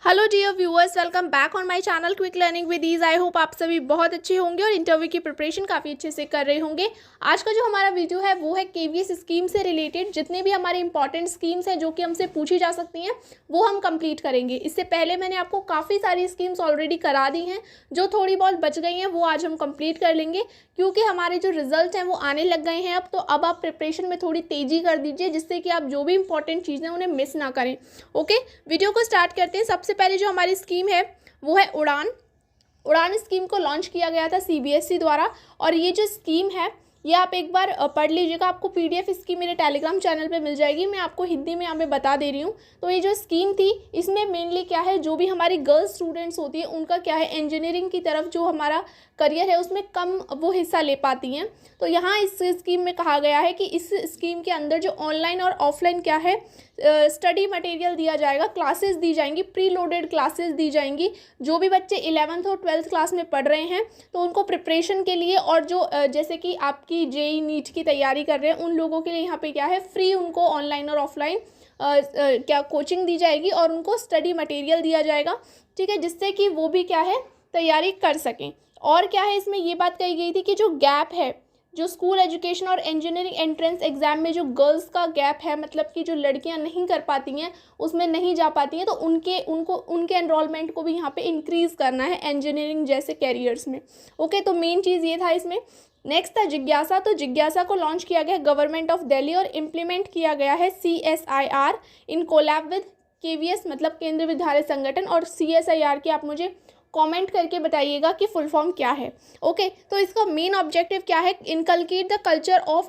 Hello dear viewers, welcome back on my channel quick learning with ease. I hope आप सभी बहुत अच्छे होंगे और इंटरव्यू की प्रिपरेशन काफ़ी अच्छे से कर रहे होंगे। आज का जो हमारा वीडियो है वो है केवीएस स्कीम से रिलेटेड जितने भी हमारे इंपॉर्टेंट स्कीम्स हैं जो कि हमसे पूछी जा सकती हैं वो हम कंप्लीट करेंगे। इससे पहले मैंने आपको काफ़ी सारी स्कीम्स ऑलरेडी करा दी हैं, जो थोड़ी बहुत बच गई हैं वो आज हम कंप्लीट कर लेंगे क्योंकि हमारे जो रिजल्ट हैं वो आने लग गए हैं अब। तो अब आप प्रिपरेशन में थोड़ी तेज़ी कर दीजिए जिससे कि आप जो भी इंपॉर्टेंट चीज़ें उन्हें मिस ना करें। ओके, वीडियो को स्टार्ट करते हैं। सबसे पहले जो हमारी स्कीम है वो है उड़ान। उड़ान स्कीम को लॉन्च किया गया था सीबीएसई द्वारा और ये जो स्कीम है ये आप एक बार पढ़ लीजिएगा। आपको पीडीएफ इसकी मेरे टेलीग्राम चैनल पे मिल जाएगी। मैं आपको हिंदी में यहाँ पे बता दे रही हूँ। तो ये जो स्कीम थी इसमें मेनली क्या है, जो भी हमारी गर्ल्स स्टूडेंट्स होती है उनका क्या है, इंजीनियरिंग की तरफ जो हमारा करियर है उसमें कम वो हिस्सा ले पाती हैं। तो यहाँ इस स्कीम में कहा गया है कि इस स्कीम के अंदर जो ऑनलाइन और ऑफलाइन क्या है स्टडी मटेरियल दिया जाएगा, क्लासेस दी जाएंगी, प्री लोडेड क्लासेस दी जाएंगी। जो भी बच्चे 11th और 12th क्लास में पढ़ रहे हैं तो उनको प्रिपरेशन के लिए और जो जैसे कि आपकी जेई नीट की तैयारी कर रहे हैं उन लोगों के लिए यहाँ पे क्या है, फ्री उनको ऑनलाइन और ऑफलाइन क्या कोचिंग दी जाएगी और उनको स्टडी मटेरियल दिया जाएगा। ठीक है, जिससे कि वो भी क्या है तैयारी कर सकें। और क्या है, इसमें ये बात कही गई थी कि जो गैप है, जो स्कूल एजुकेशन और इंजीनियरिंग एंट्रेंस एग्जाम में जो गर्ल्स का गैप है, मतलब कि जो लड़कियां नहीं कर पाती हैं उसमें नहीं जा पाती हैं, तो उनके एनरोलमेंट को भी यहाँ पे इंक्रीज़ करना है इंजीनियरिंग जैसे कैरियर्स में। ओके, तो मेन चीज़ ये था इसमें। नेक्स्ट था जिज्ञासा। तो जिज्ञासा को लॉन्च किया गया गवर्नमेंट ऑफ दिल्ली और इम्प्लीमेंट किया गया है CSIR in collab with KVS मतलब केंद्रीय विद्यालय संगठन। और CSIR की आप मुझे कमेंट करके बताइएगा कि फुल फॉर्म क्या है। ओके, तो इसका मेन ऑब्जेक्टिव क्या है, inculcate the culture of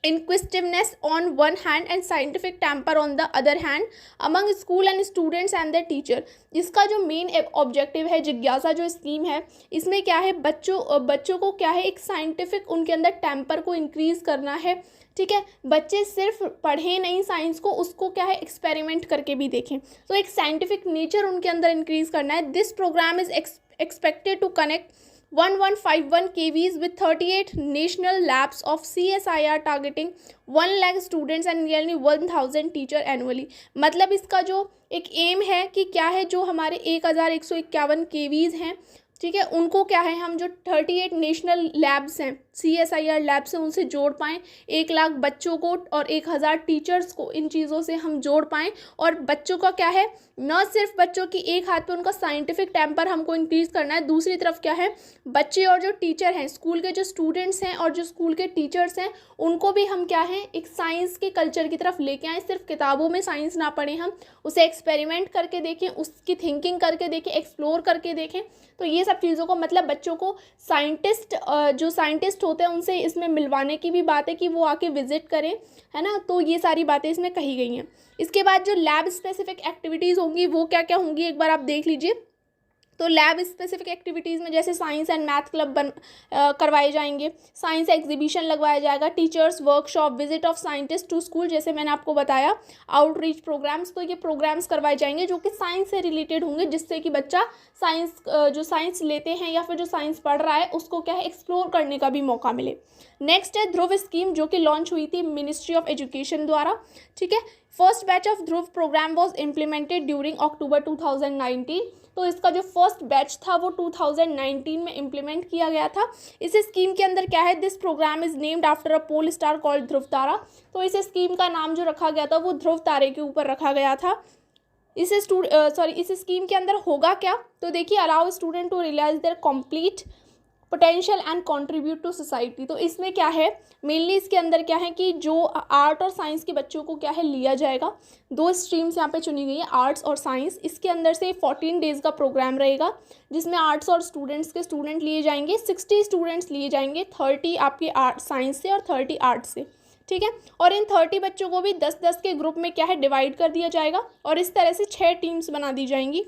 inquisitiveness on one hand and scientific temper on the other hand among school and students and their teacher। इसका जो मेन ऑब्जेक्टिव है जिज्ञासा जो स्कीम है इसमें क्या है, बच्चों को क्या है एक साइंटिफिक उनके अंदर टेम्पर को इंक्रीज़ करना है। ठीक है, बच्चे सिर्फ पढ़ें नहीं साइंस को, उसको क्या है एक्सपेरिमेंट करके भी देखें। तो एक साइंटिफिक नेचर उनके अंदर इंक्रीज़ करना है। This programme is expected to connect 1151 KVs with 38 national labs of CSIR targeting 1 lakh students and nearly 1000 teacher annually। मतलब इसका जो एक एम है कि क्या है, जो हमारे 1151 KVs हैं, ठीक है, उनको क्या है हम जो 38 नेशनल लैब्स हैं CSIR लैब्स हैं उनसे जोड़ पाएँ, 1 लाख बच्चों को और 1000 टीचर्स को इन चीज़ों से हम जोड़ पाएँ। और बच्चों का क्या है, न सिर्फ बच्चों की एक हाथ पे उनका साइंटिफिक टेम्पर हमको इंक्रीज़ करना है, दूसरी तरफ क्या है बच्चे और जो टीचर हैं, स्कूल के जो स्टूडेंट्स हैं और जो स्कूल के टीचर्स हैं उनको भी हम क्या है एक साइंस के कल्चर की तरफ लेके आएँ। सिर्फ किताबों में साइंस ना पढ़ें, हम उसे एक्सपेरिमेंट करके देखें, उसकी थिंकिंग करके देखें, एक्सप्लोर करके देखें। तो ये सब चीज़ों को मतलब बच्चों को जो साइंटिस्ट होते हैं उनसे इसमें मिलवाने की भी बात है कि वो आके विजिट करें, है ना। तो ये सारी बातें इसमें कही गई हैं। इसके बाद जो लैब स्पेसिफिक एक्टिविटीज़ होंगी वो क्या क्या होंगी एक बार आप देख लीजिए। तो लैब स्पेसिफिक एक्टिविटीज़ में जैसे साइंस एंड मैथ क्लब करवाए जाएंगे, साइंस एग्जीबिशन लगवाया जाएगा, teachers workshop, visit of scientist to school जैसे मैंने आपको बताया, आउटरीच प्रोग्राम्स। तो ये प्रोग्राम्स करवाए जाएंगे जो कि साइंस से रिलेटेड होंगे जिससे कि बच्चा जो साइंस लेते हैं या फिर जो साइंस पढ़ रहा है उसको क्या है एक्सप्लोर करने का भी मौका मिले। नेक्स्ट है ध्रुव स्कीम जो कि लॉन्च हुई थी मिनिस्ट्री ऑफ एजुकेशन द्वारा। ठीक है, first batch of Dhruv programme was implemented during October 2019। तो इसका जो फर्स्ट बैच था वो 2019 में इम्प्लीमेंट किया गया था। इस स्कीम के अंदर क्या है, this programme is named after a pole star called Dhruv Tara. तो इस स्कीम का नाम जो रखा गया था वो ध्रुव तारे के ऊपर रखा गया था। इस स्कीम के अंदर होगा क्या, तो देखिए, allow student to realise their complete potential and contribute to society. तो इसमें क्या है मेनली इसके अंदर क्या है कि जो आर्ट और साइंस के बच्चों को क्या है लिया जाएगा। 2 स्ट्रीम्स यहाँ पे चुनी गई है, आर्ट्स और साइंस। इसके अंदर से 14 डेज़ का प्रोग्राम रहेगा जिसमें आर्ट्स और स्टूडेंट लिए जाएंगे। 60 स्टूडेंट्स लिए जाएंगे, 30 आपके आर्ट साइंस से और 30 आर्ट से। ठीक है, और इन 30 बच्चों को भी 10-10 के ग्रुप में क्या है डिवाइड कर दिया जाएगा और इस तरह से 6 टीम्स बना दी जाएंगी।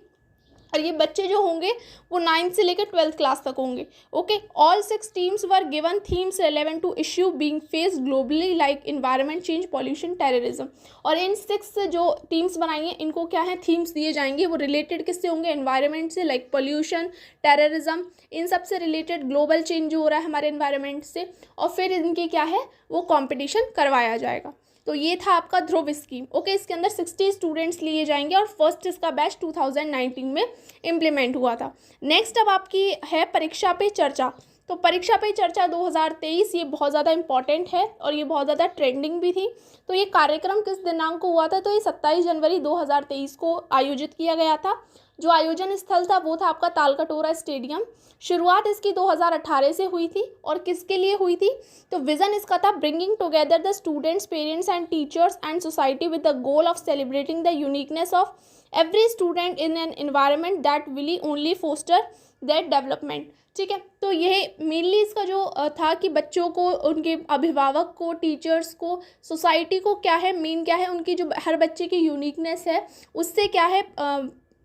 और ये बच्चे जो होंगे वो 9th से लेकर 12th क्लास तक होंगे। Okay, all 6 teams were given themes relevant to issue being faced globally like environment change, pollution, terrorism. और इन 6 जो टीम्स बनाई हैं इनको क्या है थीम्स दिए जाएंगे, वो रिलेटेड किससे होंगे, एनवायरनमेंट से, लाइक पॉल्यूशन, टेररिज्म, इन सब से रिलेटेड, ग्लोबल चेंज जो हो रहा है हमारे एनवायरनमेंट से। और फिर इनकी क्या है वो कॉम्पिटिशन करवाया जाएगा। तो ये था आपका ध्रुव स्कीम। ओके, इसके अंदर 60 स्टूडेंट्स लिए जाएंगे और फर्स्ट इसका बैच 2019 में इम्प्लीमेंट हुआ था। नेक्स्ट अब आपकी है परीक्षा पे चर्चा। तो परीक्षा पे चर्चा 2023 ये बहुत ज़्यादा इंपॉर्टेंट है और ये बहुत ज़्यादा ट्रेंडिंग भी थी। तो ये कार्यक्रम किस दिनांक को हुआ था? तो ये 27 जनवरी 2023 को आयोजित किया गया था। जो आयोजन स्थल था वो था आपका तालकटोरा स्टेडियम। शुरुआत इसकी 2018 से हुई थी और किसके लिए हुई थी? तो विज़न इसका था bringing together the students, parents and teachers and society with the goal of celebrating the uniqueness of every student in an environment that will only foster that development. ठीक है, तो यह मेनली इसका जो था कि बच्चों को, उनके अभिभावक को, टीचर्स को, सोसाइटी को क्या है, मेन क्या है, उनकी जो हर बच्चे की यूनिकनेस है उससे क्या है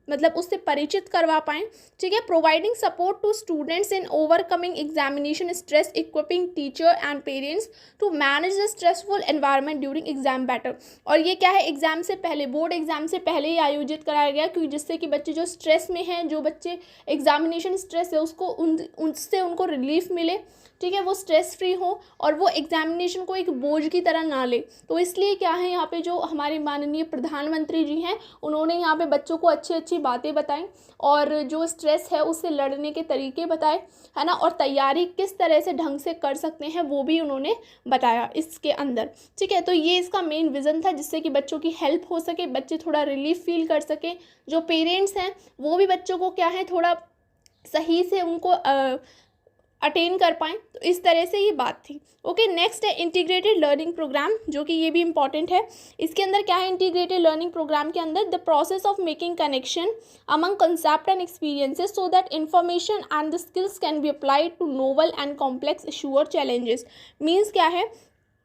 मतलब उससे परिचित करवा पाएँ। ठीक है, providing support to students in overcoming examination stress, equipping teacher and parents to manage the stressful environment during exam better. और ये क्या है, एग्जाम से पहले, बोर्ड एग्जाम से पहले ही आयोजित कराया गया, क्योंकि जिससे कि बच्चे जो स्ट्रेस में हैं, जो बच्चे एग्जामिनेशन स्ट्रेस है उसको उससे उनको रिलीफ मिले। ठीक है, वो स्ट्रेस फ्री हो और वो एग्जामिनेशन को एक बोझ की तरह ना ले। तो इसलिए क्या है, यहाँ पे जो हमारे माननीय प्रधानमंत्री जी हैं उन्होंने यहाँ पे बच्चों को अच्छी अच्छी बातें बताई और जो स्ट्रेस है उससे लड़ने के तरीके बताए, है ना, और तैयारी किस तरह से ढंग से कर सकते हैं वो भी उन्होंने बताया इसके अंदर। ठीक है, तो ये इसका मेन विज़न था, जिससे कि बच्चों की हेल्प हो सके, बच्चे थोड़ा रिलीफ फील कर सके, जो पेरेंट्स हैं वो भी बच्चों को क्या है थोड़ा सही से उनको अटेन कर पाएँ। तो इस तरह से ये बात थी। ओके, नेक्स्ट है इंटीग्रेटेड लर्निंग प्रोग्राम, जो कि ये भी इंपॉर्टेंट है। इसके अंदर क्या है, इंटीग्रेटेड लर्निंग प्रोग्राम के अंदर the process of making connection among concept and experiences so that information and the skills can be applied to novel and complex issue और चैलेंजेस। मीन्स क्या है,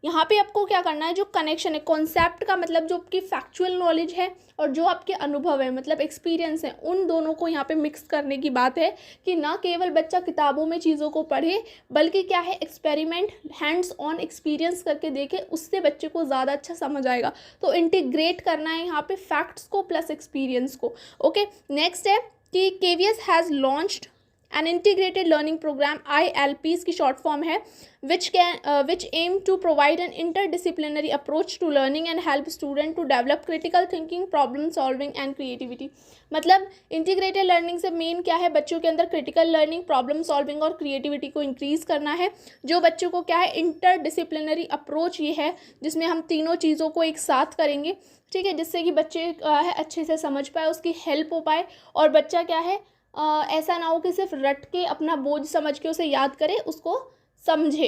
यहाँ पे आपको क्या करना है, जो कनेक्शन है, कॉन्सेप्ट का मतलब जो आपकी फैक्चुअल नॉलेज है और जो आपके अनुभव है, मतलब एक्सपीरियंस है, उन दोनों को यहाँ पे मिक्स करने की बात है कि ना केवल बच्चा किताबों में चीज़ों को पढ़े, बल्कि क्या है, एक्सपेरिमेंट, हैंड्स ऑन एक्सपीरियंस करके देखे, उससे बच्चे को ज़्यादा अच्छा समझ आएगा। तो इंटीग्रेट करना है यहाँ पे फैक्ट्स को प्लस एक्सपीरियंस को। ओके, नेक्स्ट है कि KVS has launched an integrated learning programme, ILP इसकी शॉर्ट फॉर्म है, which aim to provide an interdisciplinary approach to learning and help student to develop critical thinking, problem solving and creativity। मतलब integrated learning से main क्या है, बच्चों के अंदर critical learning, problem solving और क्रिएटिविटी को इंक्रीज़ करना है। जो बच्चों को क्या है, इंटरडिसिप्लिनरी अप्रोच ये है जिसमें हम तीनों चीज़ों को एक साथ करेंगे। ठीक है, जिससे कि बच्चे है अच्छे से समझ पाए, उसकी हेल्प हो पाए और बच्चा क्या है ऐसा ना हो कि सिर्फ रट के अपना बोझ समझ के उसे याद करे, उसको समझे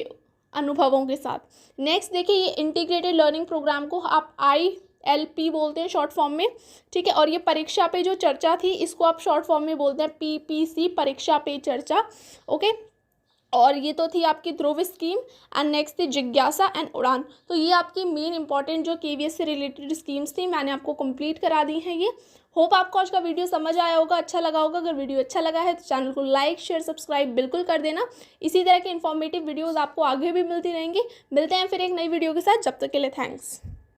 अनुभवों के साथ। नेक्स्ट देखिए, ये इंटीग्रेटेड लर्निंग प्रोग्राम को आप ILP बोलते हैं शॉर्ट फॉर्म में। ठीक है, और ये परीक्षा पे जो चर्चा थी इसको आप शॉर्ट फॉर्म में बोलते हैं PPC, परीक्षा पे चर्चा। ओके, और ये तो थी आपकी ध्रुव स्कीम एंड नेक्स्ट थी जिज्ञासा एंड उड़ान। तो ये आपकी मेन इंपॉर्टेंट जो KVS से रिलेटेड स्कीम्स थी मैंने आपको कंप्लीट करा दी हैं। ये होप आपको आज का वीडियो समझ आया होगा, अच्छा लगा होगा। अगर वीडियो अच्छा लगा है तो चैनल को लाइक शेयर सब्सक्राइब बिल्कुल कर देना। इसी तरह के इन्फॉर्मेटिव वीडियोज़ आपको आगे भी मिलती रहेंगी। मिलते हैं फिर एक नई वीडियो के साथ, जब तक के लिए थैंक्स।